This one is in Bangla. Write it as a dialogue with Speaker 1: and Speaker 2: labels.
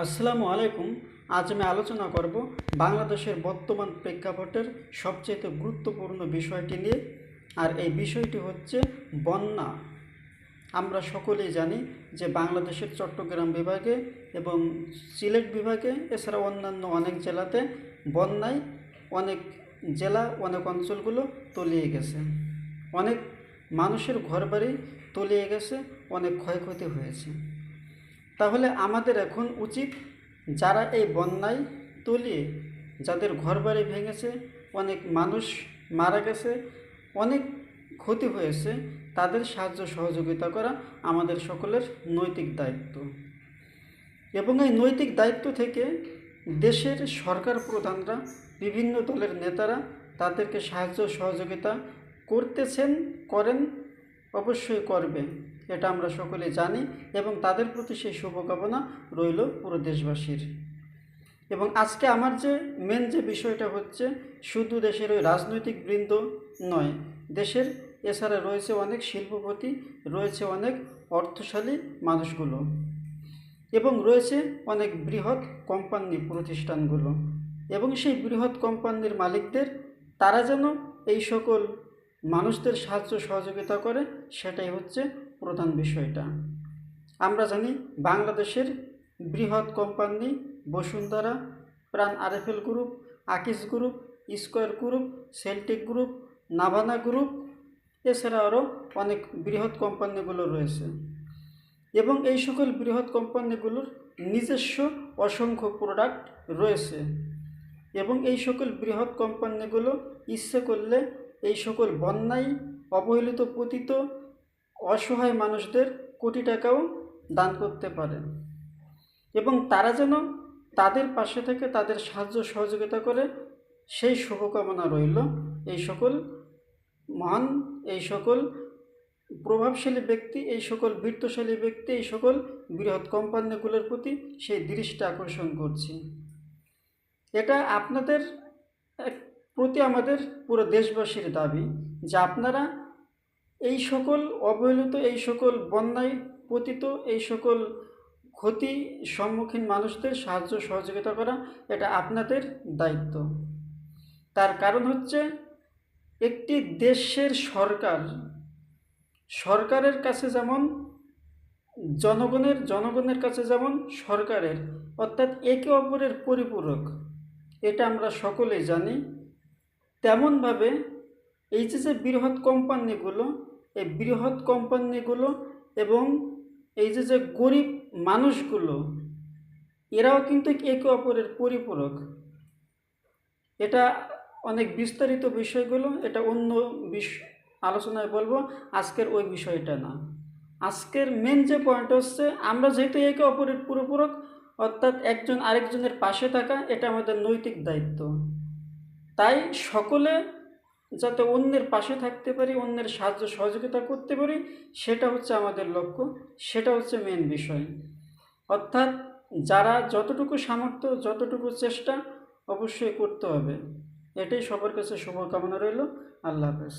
Speaker 1: আসসালামু আলাইকুম। আজ আমি আলোচনা করব বাংলাদেশের বর্তমান প্রেক্ষাপটের সবচেয়ে গুরুত্বপূর্ণ বিষয়টি নিয়ে। আর এই বিষয়টি হচ্ছে বন্যা। আমরা সকলেই জানি যে বাংলাদেশের চট্টগ্রাম বিভাগে এবং সিলেট বিভাগে এছাড়া অন্যান্য অনেক জেলাতে বন্যায় অনেক জেলা অনেক অঞ্চলগুলো তলিয়ে গেছে, অনেক মানুষের ঘরবাড়ি তলিয়ে গেছে, অনেক ক্ষয়ক্ষতি হয়েছে। তাহলে আমাদের এখন উচিত যারা এই বন্যায় তলিয়ে, যাদের ঘরবাড়ি ভেঙেছে, অনেক মানুষ মারা গেছে, অনেক ক্ষতি হয়েছে, তাদের সাহায্য সহযোগিতা করা আমাদের সকলের নৈতিক দায়িত্ব। এবং এই নৈতিক দায়িত্ব থেকে দেশের সরকার প্রধানরা, বিভিন্ন দলের নেতারা তাদেরকে সাহায্য সহযোগিতা করতেছেন, করেন, অবশ্যই করবে, এটা আমরা সকলে জানি। এবং তাদের প্রতি সেই শুভকামনা রইল পুরো দেশবাসীর। এবং আজকে আমার যে মেন যে বিষয়টা হচ্ছে, শুধু দেশের ওই রাজনৈতিক বৃন্দ নয়, দেশের এছাড়া রয়েছে অনেক শিল্পপতি, রয়েছে অনেক অর্থশালী মানুষগুলো, এবং রয়েছে অনেক বৃহৎ কোম্পানি প্রতিষ্ঠানগুলো। এবং সেই বৃহৎ কোম্পানির মালিকদের, তারা যেন এই সকল মানুষদের সাহায্য সহযোগিতা করে, সেটাই হচ্ছে প্রধান বিষয়টা। আমরা জানি বাংলাদেশের বৃহৎ কোম্পানি বসুন্ধরা, প্রাণ আরএফএল গ্রুপ, আকিস group, square group, Celltech group, Navana group, এছাড়া আরও অনেক বৃহৎ কোম্পানিগুলো রয়েছে। এবং এই সকল বৃহৎ কোম্পানিগুলোর নিজস্ব অসংখ্য প্রোডাক্ট রয়েছে। এবং এই সকল বৃহৎ কোম্পানিগুলো ইচ্ছে করলে এই সকল বন্যায় অবহেলিত, পতিত, অসহায় মানুষদের কোটি টাকাও দান করতে পারে। এবং তারা যেন তাদের পাশে থেকে তাদের সাহায্য সহযোগিতা করে, সেই শুভকামনা রইল এই সকল মহান, এই সকল প্রভাবশালী ব্যক্তি, এই সকল বৃত্তশালী ব্যক্তি, এই সকল বৃহৎ কোম্পানিগুলোর প্রতি সেই দৃষ্টি আকর্ষণ করছি। এটা আপনাদের প্রতি আমাদের পুরো দেশবাসীর দাবি যে আপনারা এই সকল অবহেলিত, এই সকল বন্যায় পতিত, এই সকল ক্ষতি সম্মুখীন মানুষদের সাহায্য সহযোগিতা করা, এটা আপনাদের দায়িত্ব। তার কারণ হচ্ছে, একটি দেশের সরকারের কাছে যেমন জনগণের কাছে যেমন সরকারের, অর্থাৎ একে অপরের পরিপূরক, এটা আমরা সকলেই জানি। তেমনভাবে এই যে বৃহৎ কোম্পানিগুলো, এই বৃহৎ কোম্পানিগুলো এবং এই যে গরিব মানুষগুলো, এরাও কিন্তু একে অপরের পরিপূরক। এটা অনেক বিস্তারিত বিষয়গুলো, এটা অন্য আলোচনায় বলবো, আজকের ওই বিষয়টা না। আজকের মেন যে পয়েন্ট হচ্ছে, আমরা যেহেতু একে অপরের পরিপূরক, অর্থাৎ একজন আরেকজনের পাশে থাকা, এটা আমাদের নৈতিক দায়িত্ব। তাই সকলে যাতে অন্যের পাশে থাকতে পারি, অন্যের সাহায্য সহযোগিতা করতে পারি, সেটা হচ্ছে আমাদের লক্ষ্য, সেটা হচ্ছে মেন বিষয়। অর্থাৎ যারা যতটুকু সামর্থ্য, যতটুকু চেষ্টা, অবশ্যই করতে হবে। এটাই সবার কাছে শুভকামনা রইল। আল্লাহ হাফেজ।